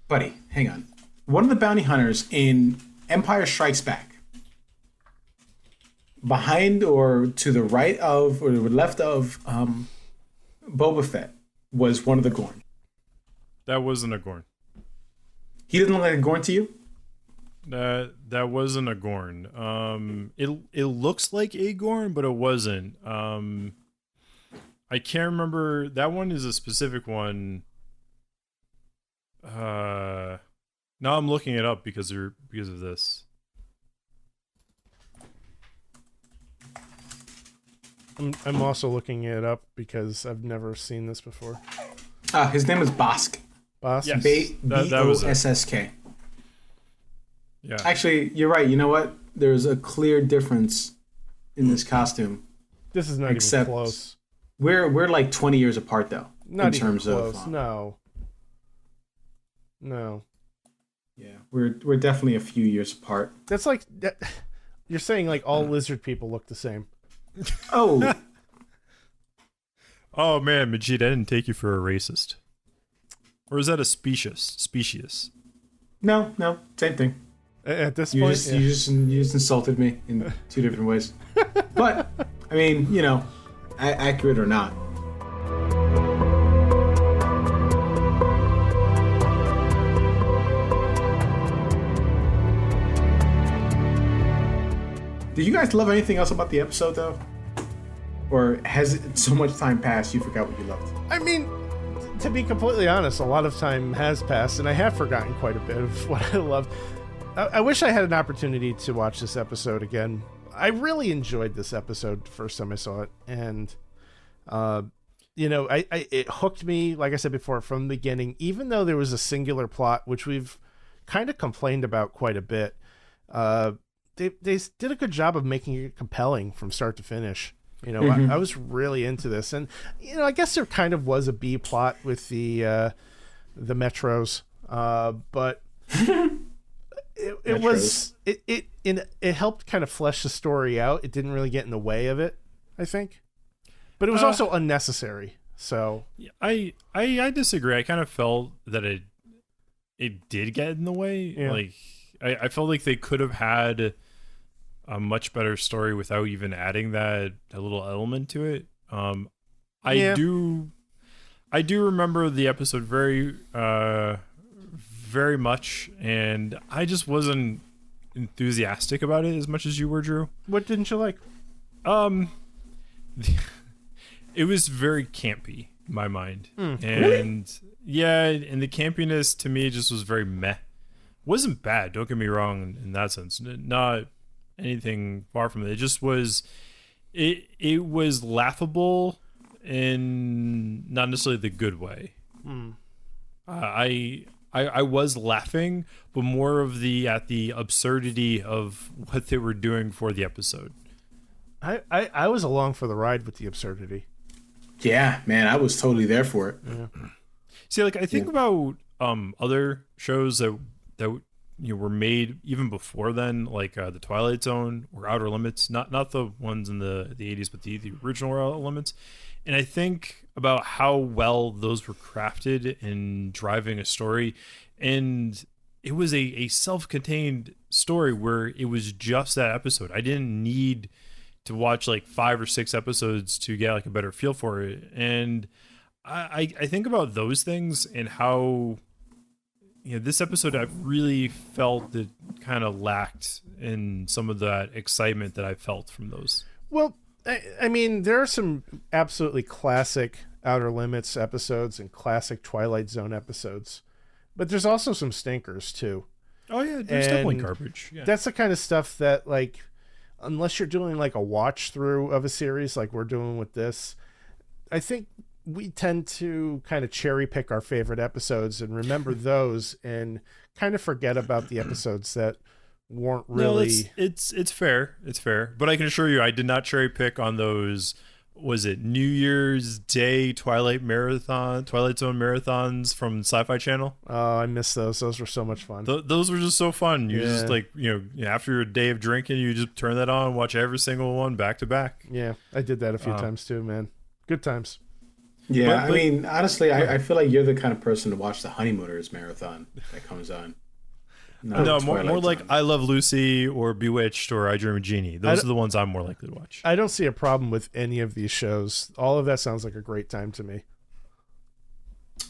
Buddy, hang on. One of the bounty hunters in Empire Strikes Back, behind or to the right of or left of Boba Fett, was one of the Gorn. That wasn't a Gorn. He didn't look like a Gorn to you? That wasn't a Gorn. It looks like a Gorn, but it wasn't. I can't remember. That one is a specific one. Now I'm looking it up because of this. I'm also looking it up because I've never seen this before. His name is Bosk. Boss? Yes. B-O-S-S-K. Yeah. Actually, you're right. You know what? There's a clear difference in this costume. This is not even close. We're like 20 years apart, though. Not in terms even close. of No. Yeah, we're definitely a few years apart. That's like you're saying like all lizard people look the same. Oh. Oh man, Majeed, I didn't take you for a racist. Or is that a specious? No, same thing. At this You point, just insulted me in two different ways. But I mean, you know, accurate or not. Did you guys love anything else about the episode, though? Or has it so much time passed you forgot what you loved? I mean, to be completely honest, a lot of time has passed, and I have forgotten quite a bit of what I loved. I wish I had an opportunity to watch this episode again. I really enjoyed this episode the first time I saw it, and you know, it hooked me, like I said before, from the beginning. Even though there was a singular plot, which we've kind of complained about quite a bit. They did a good job of making it compelling from start to finish. You know, I was really into this, and you know, I guess there kind of was a B plot with the Metros, but it helped kind of flesh the story out. It didn't really get in the way of it, I think, but it was also unnecessary. So I disagree. I kind of felt that it did get in the way. Yeah. Like I felt like they could have had a much better story without even adding that a little element to it. I do remember the episode very very much, and I just wasn't enthusiastic about it as much as you were, Drew. What didn't you like? It was very campy in my mind. And Really? yeah, and the campiness to me just was very meh. Wasn't bad, don't get me wrong in that sense. Not anything far from it. It just was it was laughable in not necessarily the good way. I was laughing, but more of at the absurdity of what they were doing for the episode. I was along for the ride with the absurdity. Yeah, man, I was totally there for it. Yeah. See, like I think about other shows that were made even before then, like the Twilight Zone or Outer Limits, not the ones in the 80s, but the original Outer Limits. And I think about how well those were crafted in driving a story, and it was a self-contained story where it was just that episode. I didn't need to watch like 5 or 6 episodes to get like a better feel for it. And I think about those things and how, you know, this episode I really felt that kind of lacked in some of that excitement that I felt from those. Well, I mean, there are some absolutely classic Outer Limits episodes and classic Twilight Zone episodes, but there's also some stinkers too. Oh yeah, there's definitely garbage. Yeah. That's the kind of stuff that, like, unless you're doing like a watch through of a series like we're doing with this, I think we tend to kind of cherry pick our favorite episodes and remember those and kind of forget about the episodes that weren't really. No, it's fair. It's fair. But I can assure you I did not cherry pick on those. Was it New Year's Day Twilight Zone marathons from Sci-Fi Channel? Oh, I miss those. Those were so much fun. Those were just so fun. You just Yeah. like, you know, after a day of drinking, you just turn that on, watch every single one back to back. Yeah, I did that a few times too, man. Good times. Yeah, But- I mean, honestly, I feel like you're the kind of person to watch the Honeymooners marathon that comes on. No, more Twilight like Zone. I Love Lucy or Bewitched or I Dream of Jeannie. Those are the ones I'm more likely to watch. I don't see a problem with any of these shows. All of that sounds like a great time to me.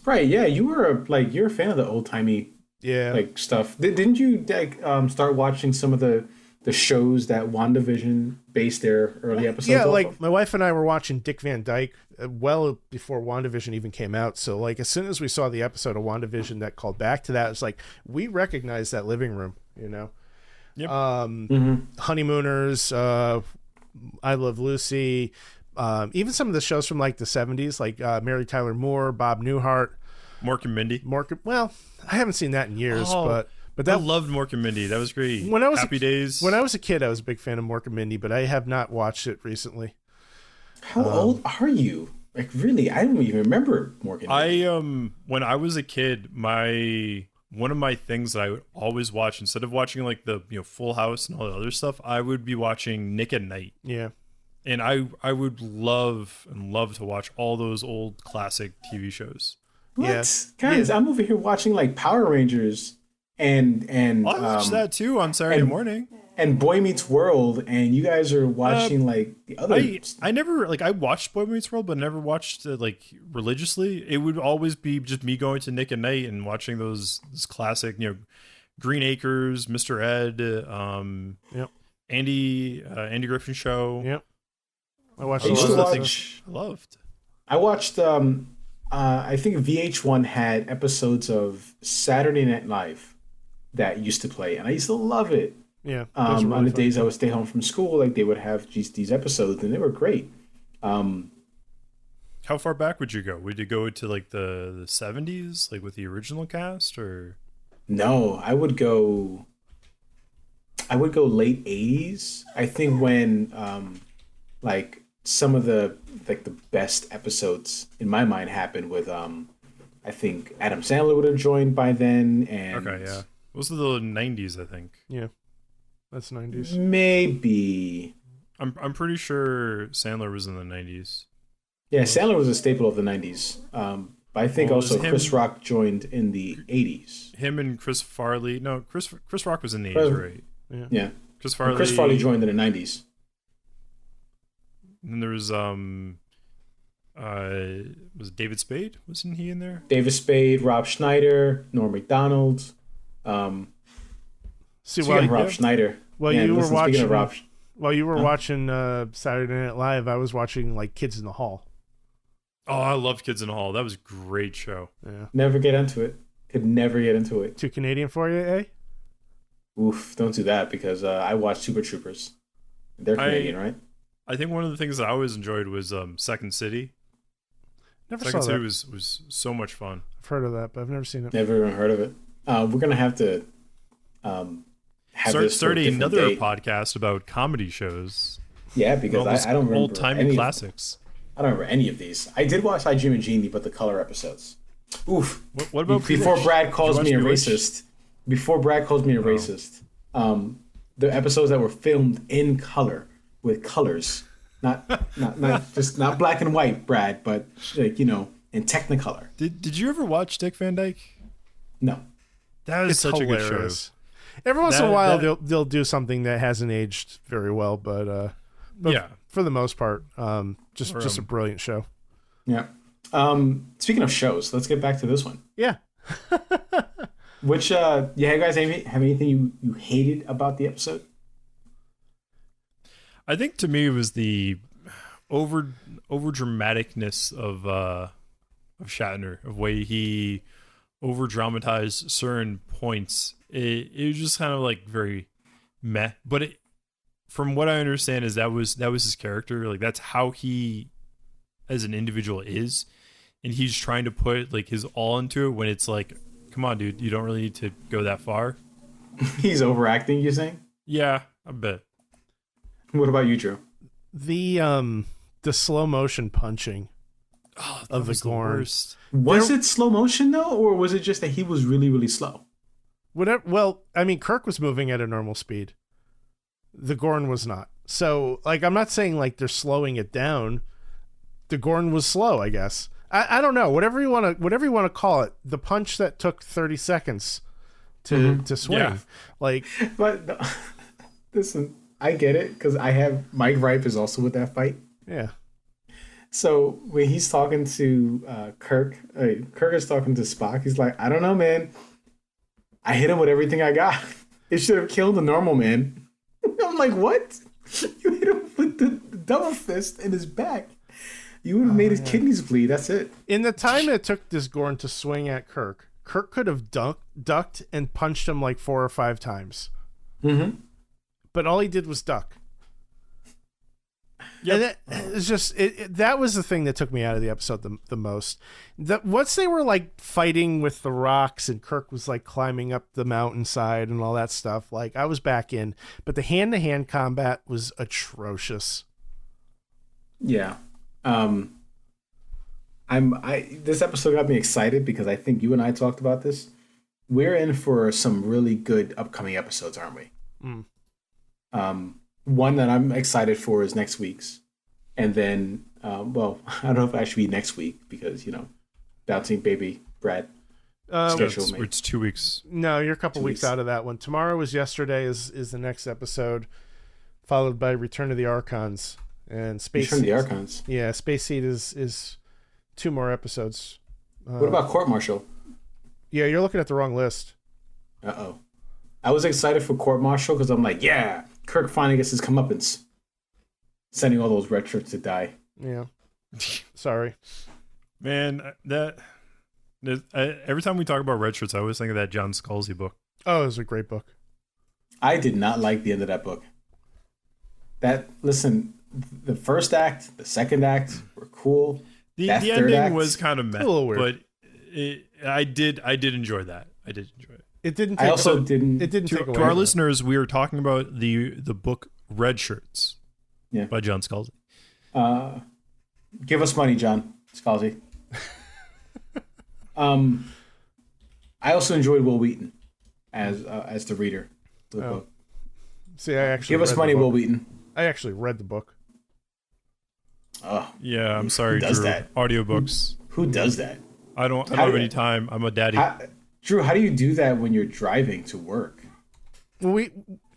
Right? Yeah, you're a fan of the old timey Yeah. like stuff. Didn't you like start watching some of the shows that WandaVision based their early episodes? Yeah, off like of? my wife and I were watching Dick Van Dyke well before WandaVision even came out. So like as soon as we saw the episode of WandaVision that called back to that, it's like we recognize that living room, you know. Yep. Honeymooners, I Love Lucy, even some of the shows from like the 70s, like Mary Tyler Moore, Bob Newhart, Mork and Mindy. well, I haven't seen that in years, Oh, but I that loved Mork and Mindy. That was great. when I was Happy Days. When I was a kid, I was a big fan of Mork and Mindy, but I have not watched it recently. How old are you? Like really, I don't even remember Morgan. When I was a kid, one of my things that I would always watch instead of watching like the Full House and all the other stuff, I would be watching Nick at Night. Yeah. And I would love to watch all those old classic TV shows. What? Yeah. Guys, I'm over here watching like Power Rangers and I watched that too on Saturday morning. and Boy Meets World, and you guys are watching like the other. I never I watched Boy Meets World, but never watched it like religiously. It would always be just me going to Nick at Night and watching those classic, Green Acres, Mr. Ed, Yep. Andy Griffin Show. Yep. I watched I a used lot to of that watch. stuff. I loved. I watched. I think VH1 had episodes of Saturday Night Live that used to play, and I used to love it. Yeah. those were On really the fun. days I would stay home from school, like they would have these episodes, and they were great. How far back would you go? Would you go to like the 70s, like with the original cast, or? No, I would go late 80s. I think when like some of the best episodes in my mind happened with I think Adam Sandler would have joined by then, and Okay, yeah. Those are the 90s, I think. Yeah, that's 90s. maybe I'm pretty sure Sandler was in the 90s. yeah, Sandler was a staple of the 90s. But I think Well, it was also him- Chris Rock joined in the 80s. Him and Chris Farley. No, Chris Rock was in the Chris- 80s, right? Yeah. Chris And Farley. Chris Farley joined in the 90s. And there was was it David Spade? Wasn't he in there? David Spade, Rob Schneider, Norm Macdonald. See, Speaking of while, Rob Schneider. while man, you were listen, speaking of watching, while you were Huh? watching Saturday Night Live, I was watching like Kids in the Hall. Oh, I loved Kids in the Hall. That was a great show. Yeah, never get into it. Could never get into it. too Canadian for you, eh? Oof, don't do that because I watch Super Troopers. They're Canadian, right? I think one of the things that I always enjoyed was Second City. Never Second saw City that. was so much fun. I've heard of that, but I've never seen it. Never even heard of it. We're gonna have to have this for Start a different another date. podcast about comedy shows. Yeah, because I don't remember old timey any. classics. I don't remember any of these. I did watch I Dream of Jeannie, but the color episodes. Oof. What about Before Bewitched? Brad Did calls you me a watch Bewitched? racist. Before Brad calls me a racist. The episodes that were filmed in color with colors, not not black and white, Brad, but like in Technicolor. Did you ever watch Dick Van Dyke? No. That was It's such hilarious. a good show. Every once in a while, That- they'll do something that hasn't aged very well, but Yeah. for the most part, just Or, a brilliant show. Yeah. Speaking of shows, let's get back to this one. Yeah, Which you guys have anything you hated about the episode? I think to me it was the over dramaticness of Shatner, of way he over dramatized certain points. It was just kind of like very meh. But from what I understand is that was his character. Like that's how he as an individual is, and he's trying to put like his all into it when it's like, come on, dude, you don't really need to go that far. He's overacting, you saying? Yeah, I bet. What about you, Drew? the slow motion punching Oh, that of the was Gorn. worst. Was it slow motion though, or was it just that he was really, really slow? Whatever. Well, I mean, Kirk was moving at a normal speed. The Gorn was not. So, like, I'm not saying like they're slowing it down. The Gorn was slow, I guess. I don't know. Whatever you want to call it. The punch that took 30 seconds to swing. Yeah. Like, But listen, I get it because Mike Ripe is also with that fight. yeah. So when he's talking to Kirk, Kirk is talking to Spock. He's like, I don't know, man. I hit him with everything I got. It should have killed the normal man. I'm like, what? You hit him with the double fist in his back. You would have made his kidneys bleed. That's it. In the time it took this Gorn to swing at Kirk, Kirk could have ducked and punched him like 4 or 5 times. Mm-hmm. But all he did was duck. Yep. And it's just that was the thing that took me out of the episode the most. That once they were like fighting with the rocks and Kirk was like climbing up the mountainside and all that stuff, like I was back in. But the hand-to-hand combat was atrocious. Yeah. This episode got me excited because I think you and I talked about this. We're in for some really good upcoming episodes, aren't we? One that I'm excited for is next week's. And then, well, I don't know if it actually be next week because, bouncing baby Brad. Schedule me. It's 2 weeks. No, you're a couple 2 weeks weeks. out of that one. Tomorrow is yesterday is the next episode, followed by Return of the Archons and Space. Return of the Archons. Yeah, Space Seed is 2 more episodes. What about Court Martial? Yeah, you're looking at the wrong list. Uh-oh. I was excited for Court Martial because I'm like, yeah, Kirk finally gets his comeuppance. Sending all those red shirts to die. Yeah. Sorry. Man, every time we talk about red shirts, I always think of that John Scalzi book. Oh, it was a great book. I did not like the end of that book. Listen, the first act, the second act were cool. The That third ending act, was kind of meh, a little weird. but I did enjoy that. I did enjoy it. It didn't. I also didn't. It didn't take away To our from it. listeners, we are talking about the book Red Shirts Yeah. by John Scalzi. Give us money, John Scalzi. I also enjoyed Will Wheaton as the reader of the book. See, I actually Give us read money, the book. Will Wheaton. I actually read the book. Oh, Yeah, I'm sorry, Who does Drew. that? Audiobooks. who does that? I don't How have do- any time. I'm a daddy. Drew, how do you do that when you're driving to work? Well,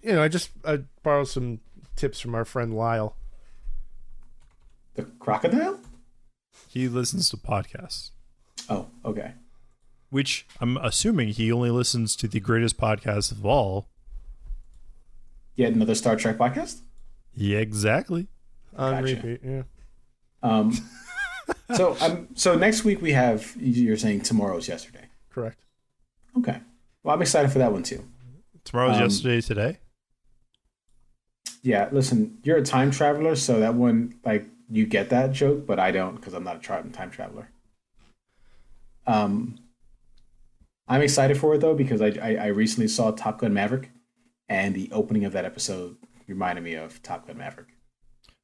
I borrowed some tips from our friend Lyle. The crocodile? He listens to podcasts, Oh, okay. which I'm assuming he only listens to the greatest podcast of all. Yet another Star Trek podcast? Yeah, exactly. On Gotcha. repeat, yeah. So next week we have, you're saying tomorrow's yesterday. Correct. Okay. Well, I'm excited for that one too. Tomorrow's yesterday, today. Yeah, listen, you're a time traveler, so that one, like, you get that joke, but I don't because I'm not a time traveler. I'm excited for it though because I recently saw Top Gun Maverick, and the opening of that episode reminded me of Top Gun Maverick.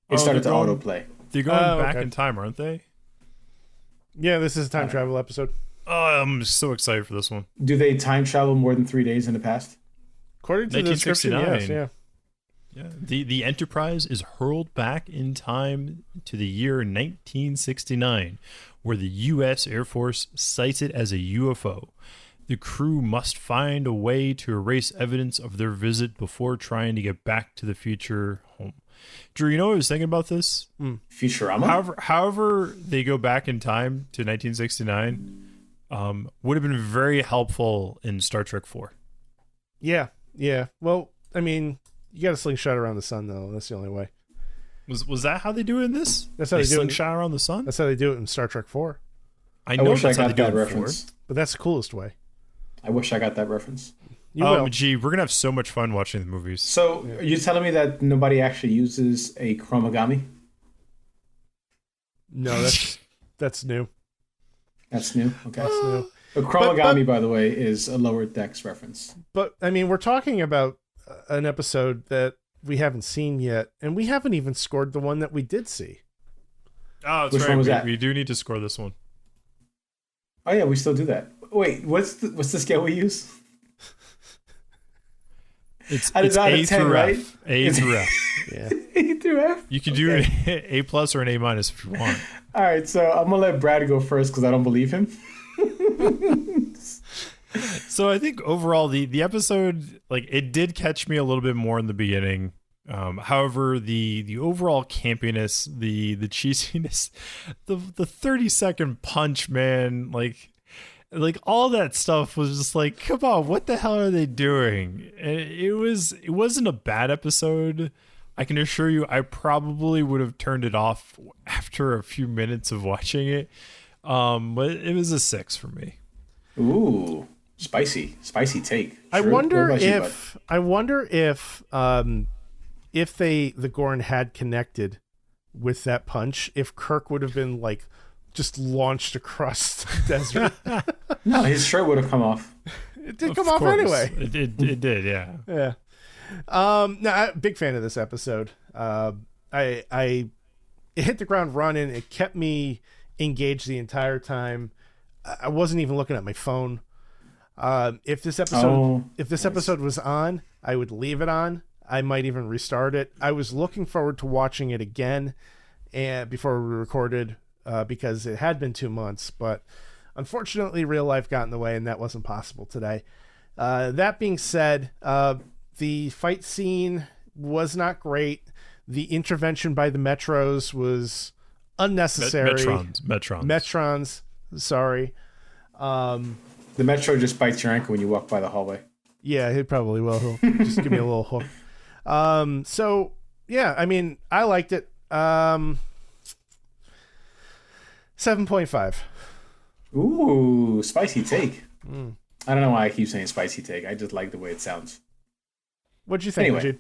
It started to they're going- autoplay. They're going back okay. in time, aren't they? Yeah, this is a time travel episode. Oh, I'm so excited for this one. Do they time travel more than 3 days in the past? According to the description, yes, 1969. yeah. Yeah. The Enterprise is hurled back in time to the year 1969, where the U.S. Air Force cites it as a UFO. The crew must find a way to erase evidence of their visit before trying to get back to the future home. Drew, you know what I was thinking about this? Futurama? However, they go back in time to 1969, would have been very helpful in Star Trek 4. Yeah, yeah. Well, I mean, you got a slingshot around the sun, though. That's the only way. Was that how they do it in this? That's how they do it. slingshot around the sun? That's how they do it in Star Trek 4. I I know wish I that's how they got do that it in 4. reference. But that's the coolest way. I wish I got that reference. You will. Majeed, we're gonna have so much fun watching the movies. So, are you telling me that nobody actually uses a chromogami? No, that's new. That's new? Okay. That's new. A chromogami, by the way, is a lower decks reference. But I mean, we're talking about an episode that we haven't seen yet, and we haven't even scored the one that we did see. Oh, that's Which right. one was that? We do need to score this one. Oh yeah, we still do that. Wait, what's the scale we use? It's Out of A 10, through right? F. A through F. Yeah. A through F? You can do an A plus or an A minus if you want. All right, so I'm gonna let Brad go first because I don't believe him. So I think overall the episode, like, it did catch me a little bit more in the beginning. However, the overall campiness, the cheesiness, the 30-second punch, man, like all that stuff was just like, come on, what the hell are they doing? And it wasn't a bad episode. I can assure you, I probably would have turned it off after a few minutes of watching it. But it was a 6 for me. Ooh, spicy take. I Drew, wonder what about if the Gorn had connected with that punch, if Kirk would have been like just launched across the desert. No, his shirt would have come off. It did Of come off course. anyway. It did, yeah. Yeah. No, big fan of this episode. It hit the ground running. It kept me engaged the entire time. I wasn't even looking at my phone. If this episode was on, I would leave it on. I might even restart it. I was looking forward to watching it again and before we recorded because it had been 2 months, but unfortunately real life got in the way and that wasn't possible today. That being said, the fight scene was not great. The intervention by the Metros was unnecessary. Metrons. Sorry. The Metro just bites your ankle when you walk by the hallway. Yeah, he probably will. He'll just give me a little hook. So yeah, I mean, I liked it. 7.5. Ooh, spicy take. I don't know why I keep saying spicy take. I just like the way it sounds. What'd you think, Anyway. Majeed?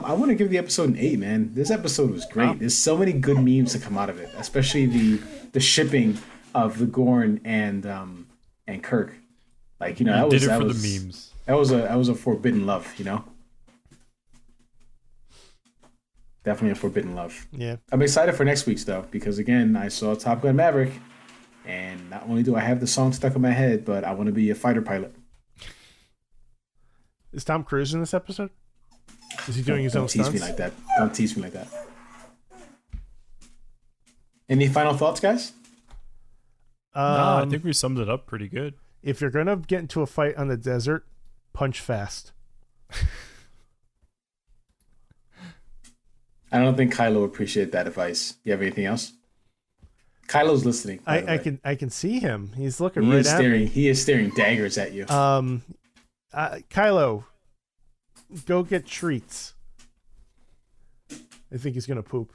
I want to give the episode an 8, man. This episode was great. There's so many good memes that come out of it, especially the shipping of the Gorn and Kirk. Like, you know, You that did was it that for was the memes. that was a forbidden love, you know? Definitely a forbidden love. Yeah. I'm excited for next week's though, because again, I saw Top Gun Maverick, and not only do I have the song stuck in my head, but I want to be a fighter pilot. Is Tom Cruise in this episode? Is he doing his own Don't tease stunts? me like that. Don't tease me like that. Any final thoughts, guys? Nah, I think we summed it up pretty good. If you're gonna get into a fight on the desert, punch fast. I don't think Kylo would appreciate that advice. You have anything else? Kylo's listening. by the way. I can see him. He's looking He right is at staring. me. He is staring daggers at you. Kylo, go get treats. I think he's gonna poop.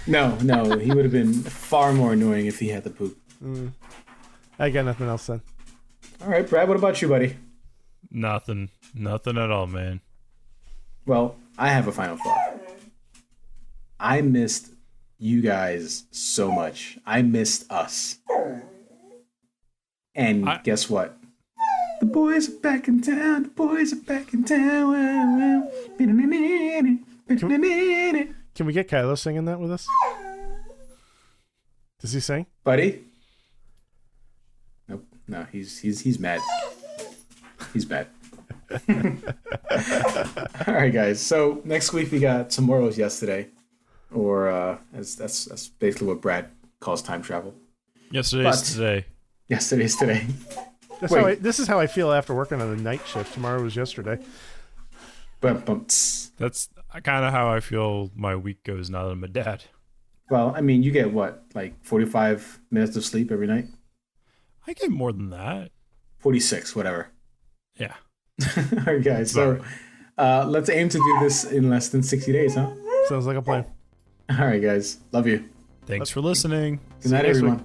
No, he would have been far more annoying if he had the poop. I got nothing else then. All right, Brad. What about you, buddy? Nothing at all, man. Well, I have a final thought. I missed you guys so much. I missed us. And guess what? The boys are back in town. The boys are back in town. Can we get Kylo singing that with us? Does he sing? Buddy? Nope. No, he's mad. He's mad. All right, guys. So next week we got Tomorrow's Yesterday, or that's basically what Brad calls time travel. Yesterday's today. Yesterday's today. This is how I feel after working on the night shift. Tomorrow was yesterday. That's kind of how I feel my week goes now that I'm a dad. Well, I mean, you get what, like 45 minutes of sleep every night? I get more than that. 46, whatever. Yeah. All right, guys. So let's aim to do this in less than 60 days, huh? Sounds like a plan. All right, guys. Love you. Thanks for listening. Good night, everyone.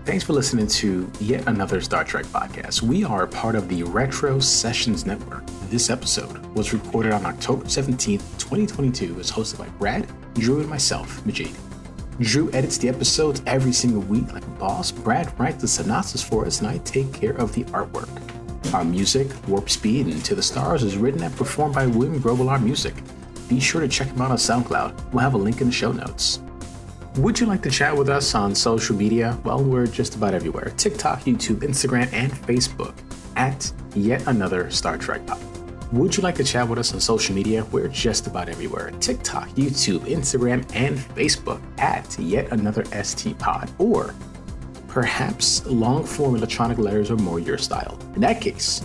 Thanks for listening to yet another Star Trek podcast. We are part of the Retro Sessions Network. This episode was recorded on October 17th, 2022. It's hosted by Brad, Drew, and myself, Majeed. Drew edits the episodes every single week like a boss. Brad writes the synopsis for us, and I take care of the artwork. Our music, Warp Speed and To the Stars, is written and performed by William Grobelar Music. Be sure to check him out on SoundCloud. We'll have a link in the show notes. Would you like to chat with us on social media? Well, we're just about everywhere. TikTok, YouTube, Instagram, and Facebook at Yet Another Star Trek Pod. Would you like to chat with us on social media? We're just about everywhere. TikTok, YouTube, Instagram, and Facebook at Yet Another ST Pod. Or perhaps long-form electronic letters are more your style. In that case,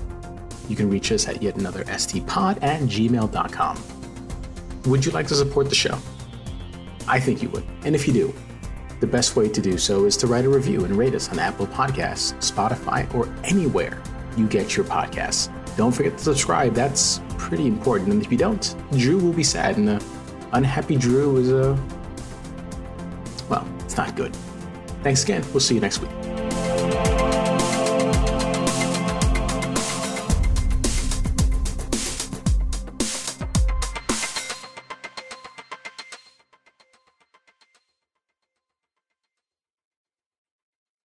you can reach us at yetanotherstpod@gmail.com. Would you like to support the show? I think you would. And if you do, the best way to do so is to write a review and rate us on Apple Podcasts, Spotify, or anywhere you get your podcasts. Don't forget to subscribe. That's pretty important. And if you don't, Drew will be sad. And unhappy Drew is well, it's not good. Thanks again. We'll see you next week.